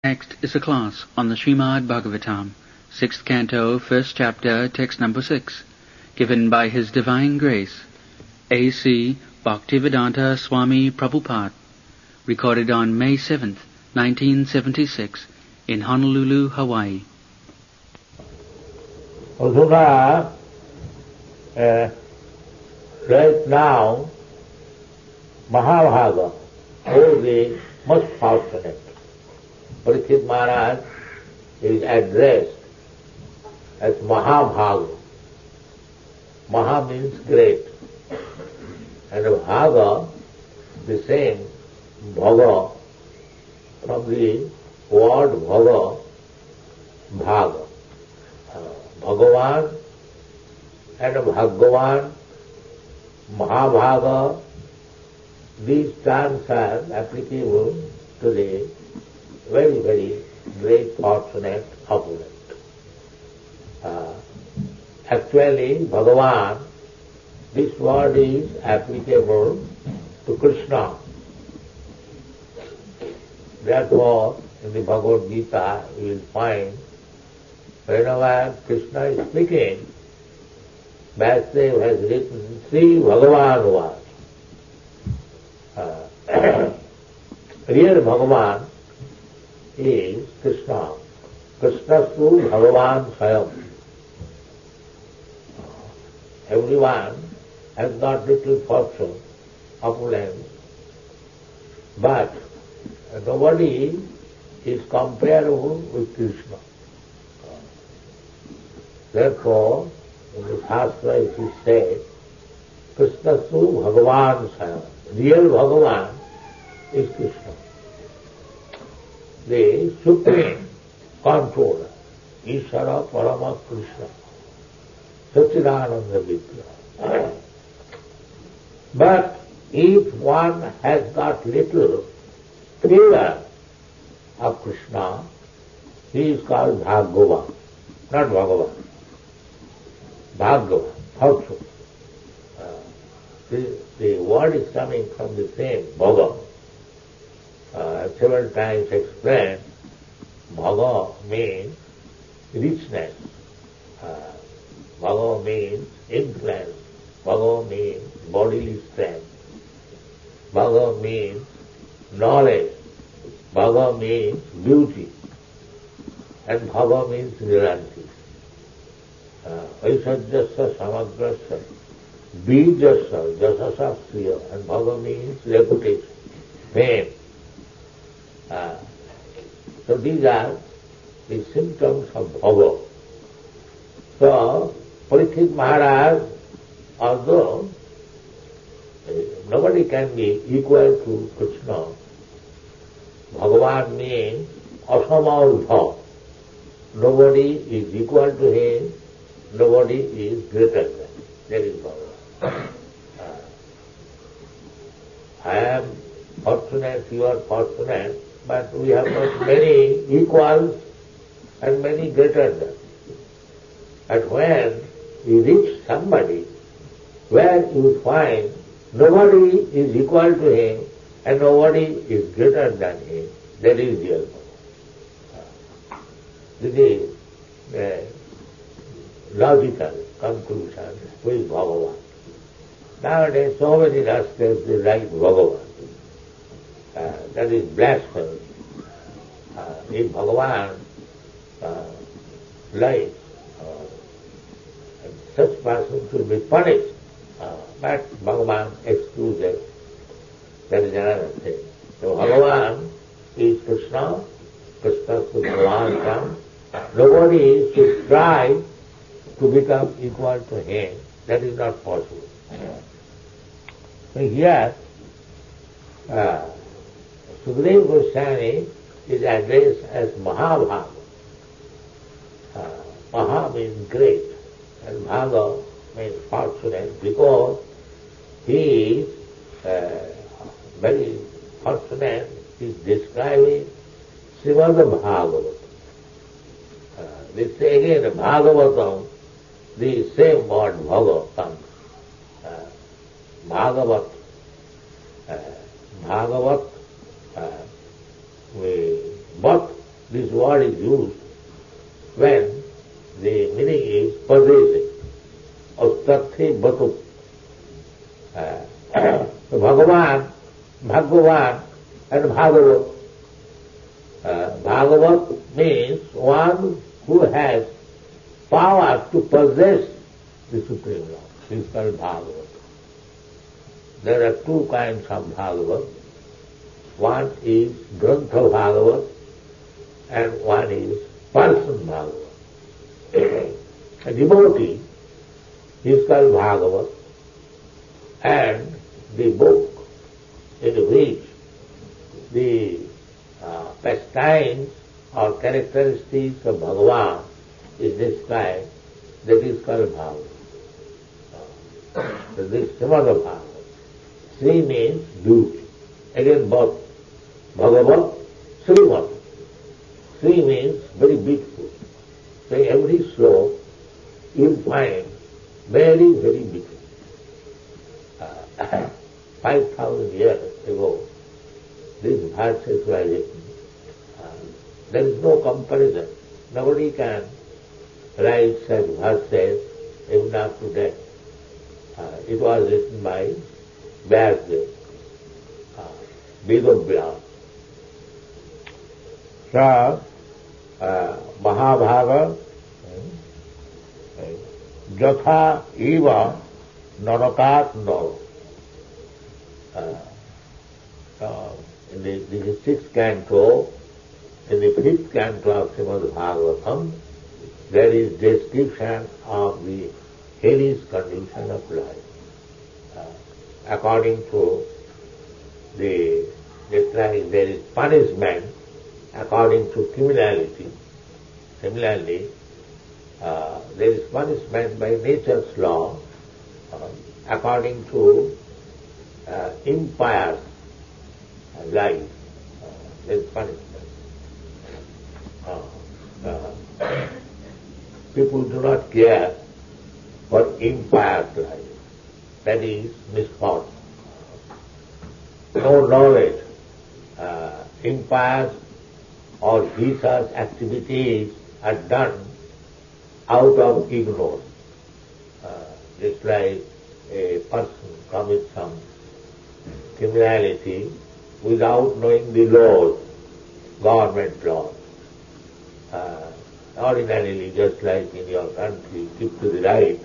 Next is a class on the Srimad Bhagavatam, 6th Canto, 1st Chapter, Text number 6, given by His Divine Grace, A.C. Bhaktivedanta Swami Prabhupada, recorded on May 7th, 1976, in Honolulu, Hawaii. Right now, Mahabharata, who is the most fortunate, Parikshit Maharaj is addressed as Mahabharata. Maha means great, and Bhaga, the same, Bhaga, from the word Bhaga, Bhaga. Bhagavan and Bhagavan, Mahabhaga, these terms are applicable to the very, very great, fortunate, opulent. Actually, Bhagavan, this word is applicable to Krishna. Therefore, in the Bhagavad Gita, you will find whenever Krishna is speaking, Vasudev has written, Sri Bhagavan was. Real Bhagavan is Krishna. Krishnastu Bhagavan Swayam. Everyone has got little fortune, opulence, but nobody is comparable with Krishna. Therefore, in the Shastra it is said, Krishnastu Bhagavan Swayam. Real Bhagavan is Krishna. The Supreme Controller, Ishvara Parama Krishna, Satchidananda Vigraha. But if one has got little fear of Krishna, he is called Bhagavan, not Bhagavan. Bhagavan, also. The word is coming from the same Bhaga. Several times explained, Bhaga means richness, Bhaga means influence, Bhaga means bodily strength, Bhaga means knowledge, Bhaga means beauty, and Bhaga means reality. Aishajyasya samagrasya, bijasya, jasasa sriya, and Bhaga means reputation, fame. So these are the symptoms of Bhava. So, Parikshit Maharaj, although nobody can be equal to Krishna, Bhagavan means asamardha. Nobody is equal to him, nobody is greater than him. That is Bhagavan. I am fortunate, you are fortunate, but we have got many equals and many greater than. But when you reach somebody where you find nobody is equal to him and nobody is greater than him, that is real Bhagavan. This is the logical conclusion with Bhagavan. Nowadays so many rascals they like Bhagavan. That is blasphemy. If Bhagavan likes, such person should be punished. But Bhagavan excuses. That is another thing. So Bhagavan is Krishna, Krishna is Bhagavan. Nobody should try to become equal to him. That is not possible. So here, Sukadeva Gosvami is addressed as Mahabhaga. Maha means great, and Bhaga means fortunate, because he is very fortunate. He is describing Srimad Bhagavatam. This again, Bhagavatam, the same word Bhaga comes. Bhagavat. Bhagavat, but this word is used when the meaning is possessing. Austathe batu. Bhagavan, Bhagavan and Bhagavat. Bhagavat means one who has power to possess the Supreme Lord. He is called Bhagavat. There are two kinds of Bhagavat. One is Grantha Bhagavat and one is Person Bhagavat. A devotee is called Bhagavat, and the book in which the pastimes or characteristics of Bhagavan is described, that is called Bhagavat. So this is Srimad Bhagavat. Sri means beauty. Again both Bhagavat, Srimad. Sri means very beautiful. So every sloka you will find very, very beautiful. 5,000 years ago, these verses were written. There is no comparison. Nobody can write such verses even up to date. It was written by Vyasdev, VedaBase. So, Mahabharata, Jatha eva narakat naro. In the sixth canto, in the fifth canto of Srimad Bhagavatam, there is description of the hellish condition of life. According to just like there is punishment according to criminality. Similarly, there is punishment by nature's law according to impious life. There is punishment. People do not care for impious life. That is misfortune. No knowledge. Impious or vicious activities are done out of ignorance. Just like a person commits some criminality without knowing the laws, government laws. Ordinarily, just like in your country, keep to the right.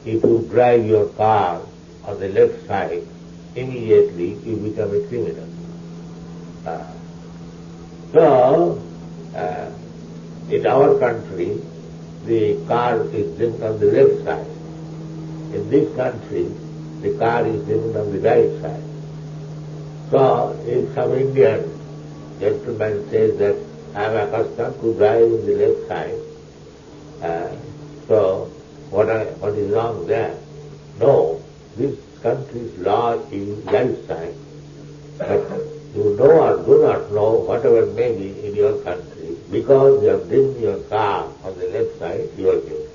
If you drive your car on the left side, immediately you become a criminal. So, in our country, the car is driven on the left side. In this country, the car is driven on the right side. So, if some Indian gentleman says that I am accustomed to drive on the left side, so what is wrong there? No, this country's law is right side. But you know or do not know, whatever may be in your country, because you have driven your car on the left side, you are guilty.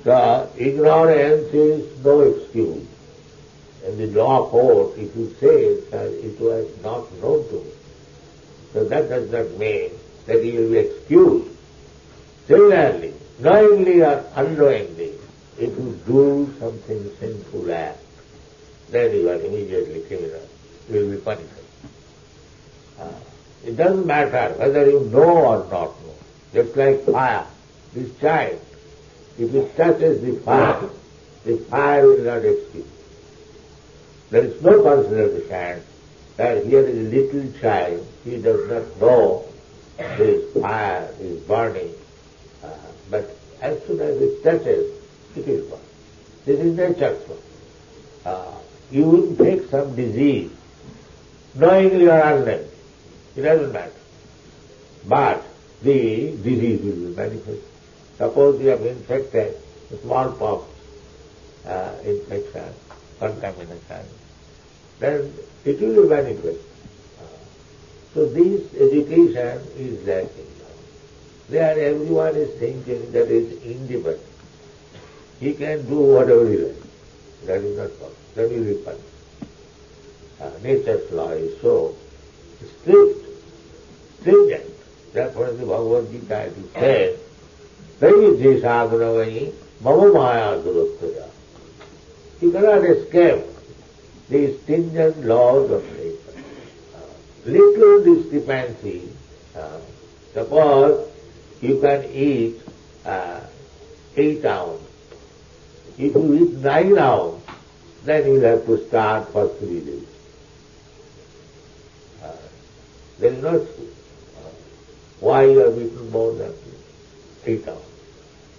So, ignorance is no excuse. In the law court, if you say that it was not known to me, so that does not mean that you will be excused. Similarly, knowingly or unknowingly, if you do something sinful act, then you are immediately criminal. You will be punished. It doesn't matter whether you know or not know. Just like fire, this child, if it touches the fire will not excuse. There is no consideration that here is a little child, he does not know this fire is burning, but as soon as it touches, it will burn. This is nature's law. You will take some disease, knowingly or unknowingly, it doesn't matter. But the disease will be manifest. Suppose you have infected smallpox infection, contamination, then it will be manifest. So this education is lacking. There everyone is thinking that is independent. He can do whatever he likes. That is not possible. That will be punished. Nature's law is so strict stringent. That's what the Bhagavad Gita it says. Daivideshagunavai mama maya durastaya. You cannot escape the stringent laws of nature. Little discrepancy. Suppose you can eat 8 ounces. If you eat 9 ounces, then you will have to start for 3 days. There is no excuse. Why you have eaten more than 8 ounces?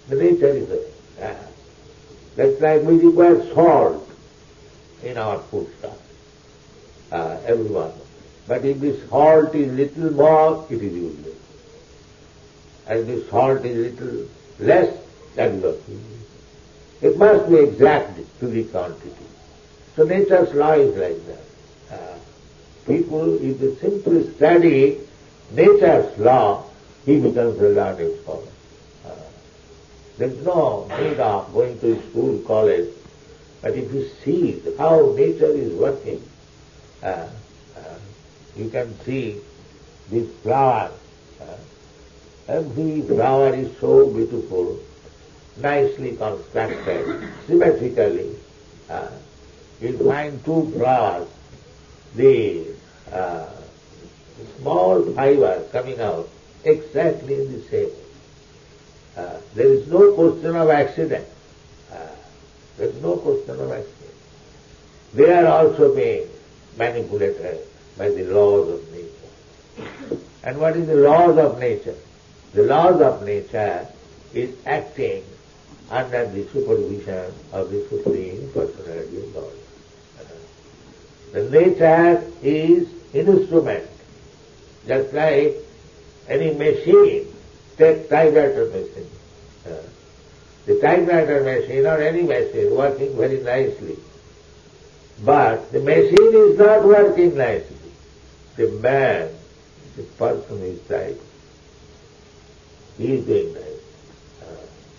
The nature is there. That's like we require salt in our foodstuff. Everyone. But if the salt is little more, it is useless. And if the salt is little less, that is not useless. It must be exact to the quantity. So nature's law is like that. People, if they simply study nature's law, he becomes a learned scholar. There is no need of going to school, college, but if you see how nature is working, you can see this flower. Every flower is so beautiful, nicely constructed, symmetrically. You find 2 flowers, the small fiber coming out exactly in the same. There is no question of accident. There is no question of accident. They are also being manipulated by the laws of nature. And what is the laws of nature? The laws of nature is acting under the supervision of the Supreme Personality of God. The nature is instrument, just like any machine. Take typewriter machine. The typewriter machine or any machine working very nicely. But the machine is not working nicely. The man, the person is typing. He is doing nice.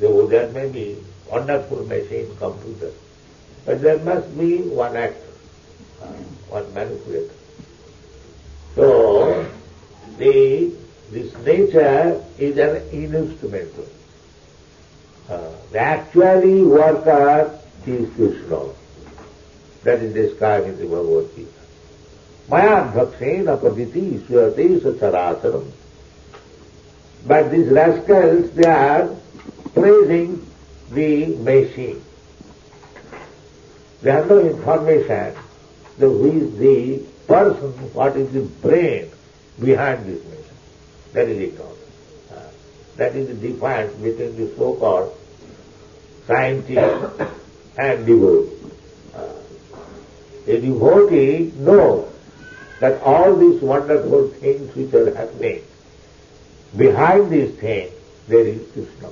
There may be wonderful machine, computer, but there must be one actor, one manipulator. So, this nature is an instrumental. The actually worker is Krishna. That is described in the Bhagavad Gita. Maya bhaksena paditi suyate sacharasaram. But these rascals, they are praising the machine. They have no information who is the person, what is the brain behind this machine. That is ignorance. That is the difference between the so-called scientist and devotee. A devotee knows that all these wonderful things which are happening, behind these things there is Krishna.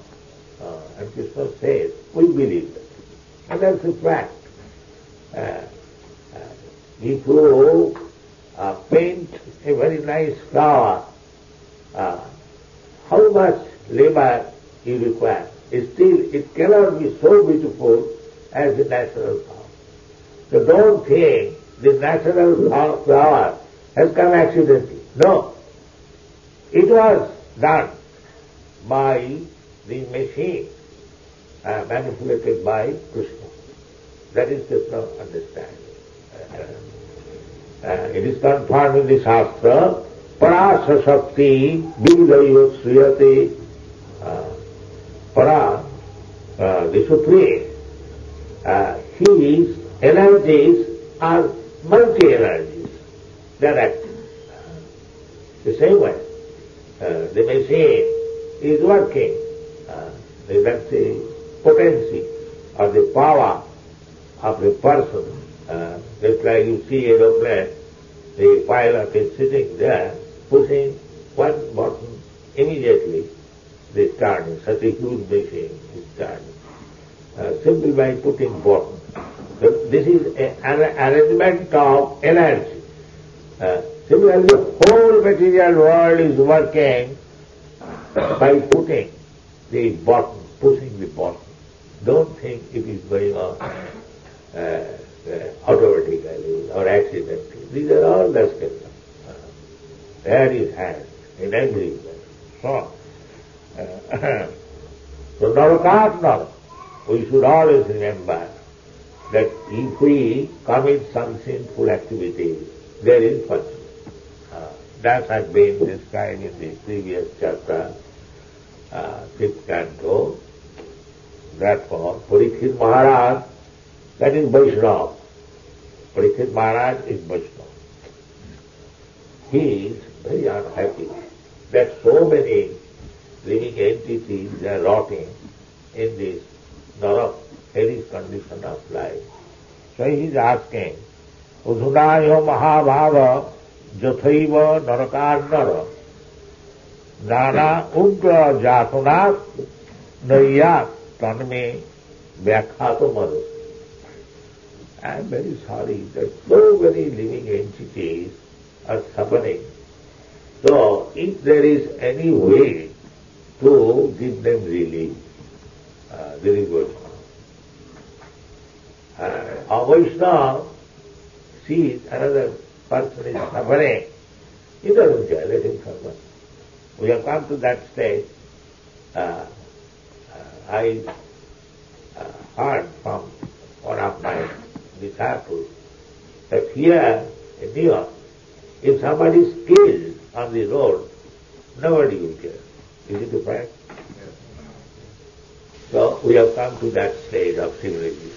And Krishna says, we believe that. And that's a fact. If you paint a very nice flower, how much labor you require? Still, it cannot be so beautiful as the natural flower. So don't think the natural flower has come accidentally. No. It was done by the machine, manipulated by Krishna. That is Krishna understanding. It is confirmed in the Shastra, Parasa Shakti Vividayo Sriyate. Para, the Supreme, his energies are multi-energies. They are active. The same way, the machine is working. That's the potency or the power of the person. Just like you see aeroplane, the pilot is sitting there, pushing one button immediately. They turn. Such a huge machine is turning. Simply by putting button. So this is an arrangement of energy. Similarly, the whole material world is working by putting the button, pushing the button. Don't think it is going on automatically or accidentally. These are all rascals. There is hand. in everywhere. So, so Narakatnara, we should always remember that if we commit some sinful activity, there is punishment. That has been described in the previous chapter, 5th canto. Therefore, Parikshit Maharaj, that is Vaishnava. Parikshit Maharaj is Vaishnava. He is very unhappy that so many living entities are rotting in this narak, hellish condition of life. So he is asking, Udhunayo Mahabhava Jathaiva Narakarnara Nana Udra Jatunat Nayat Tanme Vyakhato Maru. I am very sorry that so many living entities are suffering. So, if there is any way to give them relief, very good. A Vaishnava sees another person is suffering, he doesn't care, let him suffer. We have come to that stage. I heard from one of my disciples that here in New York, if somebody is killed on the road, nobody will care. Is it a fact? Yes. So we have come to that stage of civilization.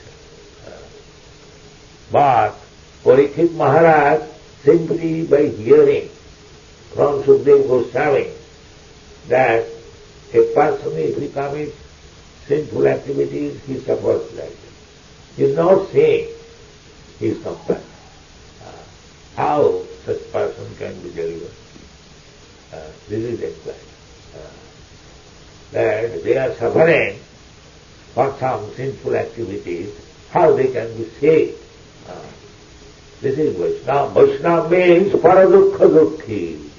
But Parikshit Maharaj, simply by hearing from Sukadeva Gosvami that a person, if he commits sinful activities, he suffers like that. He is not saying he is compelled. How such person can be delivered? This is implied. That they are suffering for some sinful activities, how they can be saved? This is Vaishnava. Vaishnava means paradukha dukhi.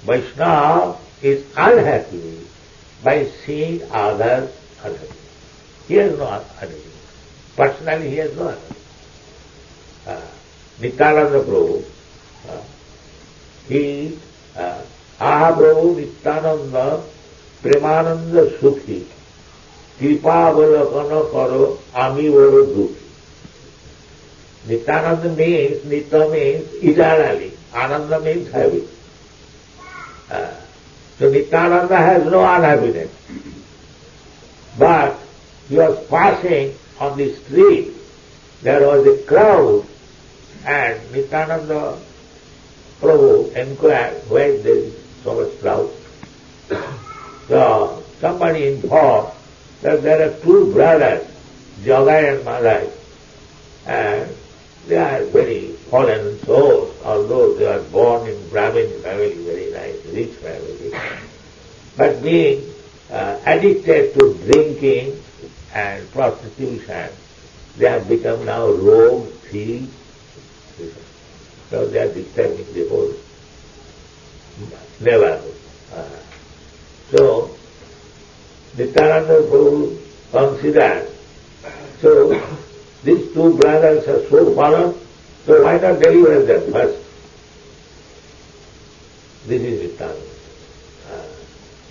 Vaishnava is unhappy by seeing others unhappy. He has no unhappy. Personally he has no unhappy. Nityananda Prabhu, he is Aha Prabhu Nityananda Premananda Sukhi Kripa Valakana Karo Ami Varo Dukhi. Nityananda means, Nitya means eternally, Ananda means happy. So Nityananda has no unhappiness. But he was passing on the street, there was a crowd, and Nityananda Prabhu inquired, why there is so much crowd? So somebody informed that there are two brothers, Jagai and Madai, and they are very fallen souls, although they are born in Brahmin family, very nice, rich family. But being addicted to drinking and prostitution, they have become now rogues, thieves. So they are disturbing the whole neighborhood. So Nityananda Prabhu considered, so these two brothers are so fallen, so why not deliver them first? This is Nityananda.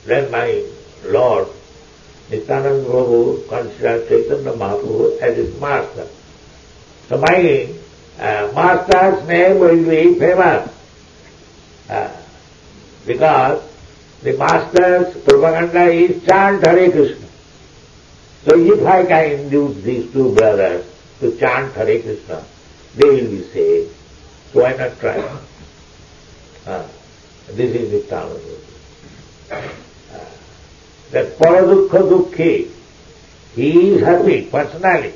Then my Lord, Nityananda Prabhu, considered Chaitanya Mahaprabhu as his master. So my master's name will be famous, because the master's propaganda is chant Hare Krishna. So if I can induce these two brothers to chant Hare Krishna, they will be saved. So why not try? This is Nityananda. That paradukha dukhi, he is happy personally,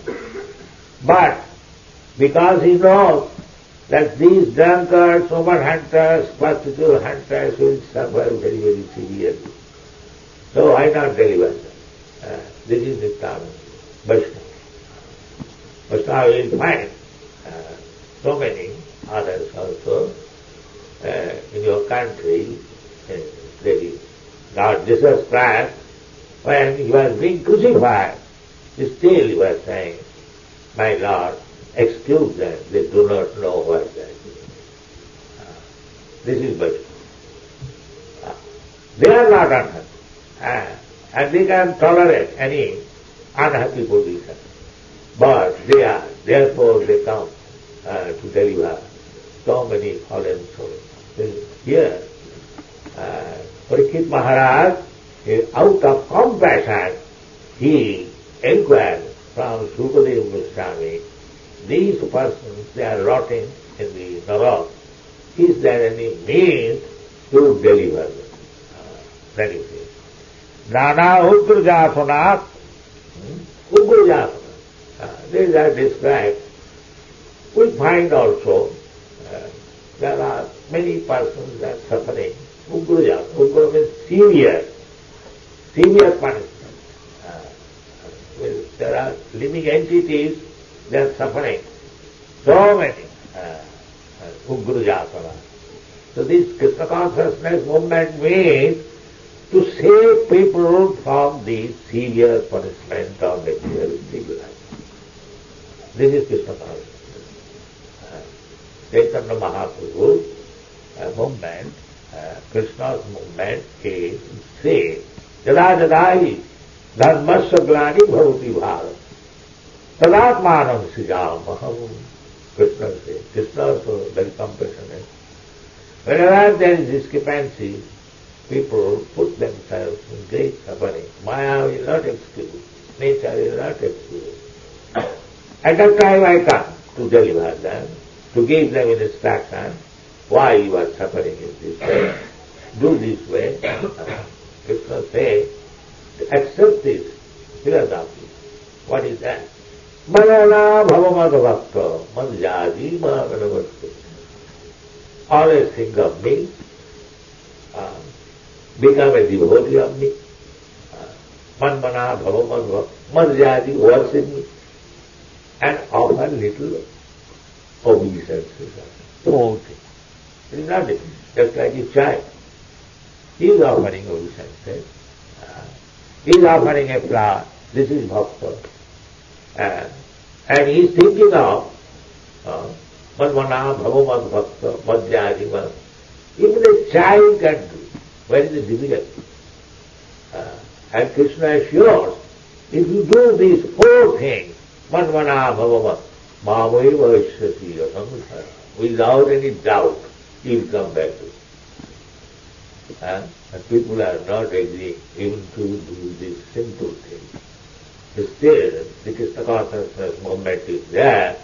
but because he knows that these drunkards, woman hunters, prostitute hunters will suffer very, very severely. So why not deliver them? This is Nityananda, Vaishnava. Vaishnava will find so many others also in your country. Lord Jesus Christ, when he was being crucified, still he was saying, my Lord, excuse them, they do not know what they are doing. This is Vaishnava. They are not unhappy. And they can tolerate any unhappy position. But they are, therefore they come to deliver so many fallen souls. Here, Parikshit Maharaj, out of compassion, he inquired from Sukadeva Gosvami, these persons, they are rotting in the Narak. Is there any means to deliver them? That is it. Nana Ugrajasana, Ugrajasana. These are described. We find also there are many persons that are suffering. Ugrajasana. Ugra means severe punishment. There are living entities, they are suffering. So many. Ugrajasana. So this Krishna consciousness movement means to save people from the severe punishment of materialistic life. This is Krishna consciousness. Chaitanya Mahaprabhu's movement, Krishna's movement is save. Jada jadai dharmasya glani bhavati bharat tadatmanam srijamaham. Krishna says. Krishna also very compassionate. Whenever there is discrepancy, people put themselves in great suffering. Maya will not excuse. Nature will not excuse. At that time I come to deliver them, to give them instruction, why you are suffering in this way. Do this way. Krishna says, accept this philosophy. What is that? Manana bhavamad madhyadi mahaganavasti. Always think of me, become a devotee of me. Manmana bhavamad madhyadi, worship me, and offer little obeisances. Small thing. It is not difficult. Just like a child. He is offering obeisances. He is offering a flower. This is bhakta. And he is thinking of Manmana bhavamad bhakta madhyadi. Even a child can do. Where is the difficulty? And Krishna assures, if you do these four things, Manmana bhavamad mamaiva ishyati samsara, without any doubt, he will come back to it. And people are not agreeing even to do these simple things. Still, the Krishna consciousness movement is there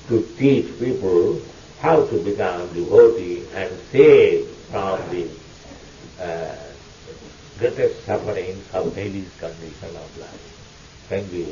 to teach people how to become devotee and save from the greatest sufferings of hellish condition of life. Thank you.